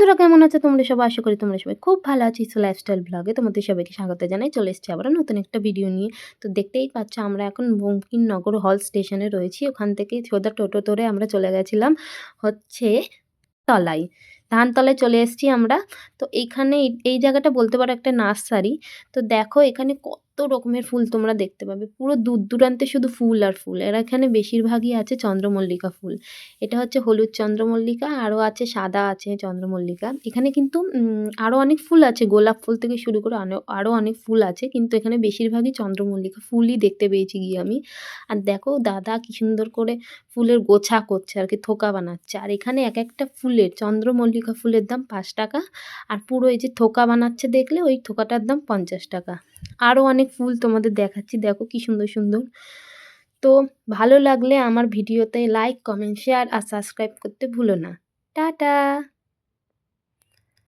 বন্ধুরা কেমন আছো তোমরা সবাই? আশা করি তোমরা সবাই খুব ভালো আছো। সো লাইফস্টাইল ব্লগে তোমাদের সবাইকে স্বাগত জানাই। চলে এসেছি আবারও নতুন একটা ভিডিও নিয়ে। তো দেখতেই পাচ্ছ আমরা এখন বঙ্কিমনগর হল স্টেশনে রয়েছি। ওখান থেকে সোজা টোটো ধরে আমরা চলে গেছিলাম হচ্ছে তলায়, ধানতলায় চলে এসেছি আমরা। তো এইখানে এই জায়গাটা বলতে পারো একটা নার্সারি। তো দেখো এখানে কত রকমের ফুল তোমরা দেখতে পাবে। পুরো দূর দূরান্তে শুধু ফুল আর ফুল। এর এখানে বেশিরভাগই আছে চন্দ্রমল্লিকা ফুল। এটা হচ্ছে হলুদ চন্দ্রমল্লিকা, আরও আছে সাদা আছে চন্দ্রমল্লিকা। এখানে কিন্তু আরও অনেক ফুল আছে, গোলাপ ফুল থেকে শুরু করে আরও অনেক ফুল আছে, কিন্তু এখানে বেশিরভাগই চন্দ্রমল্লিকা ফুলই দেখতে পেয়েছি গিয়ে আমি। আর দেখো দাদা কি সুন্দর করে ফুলের গোছা করছে আর কি, থোকা বানাচ্ছে। আর এখানে এক একটা ফুলের চন্দ্রমল্লিকা ফুলের দাম 5 টাকা, আর পুরো এই যে থোকা বানাচ্ছে দেখলে ওই থোকাটার দাম 50 টাকা। আরও অনেক ফুল তোমাদের দেখাচ্ছি, দেখো কি সুন্দর সুন্দর। তো ভালো লাগলে আমার ভিডিওতে লাইক, কমেন্ট, শেয়ার আর সাবস্ক্রাইব করতে ভুলো না। টাটা।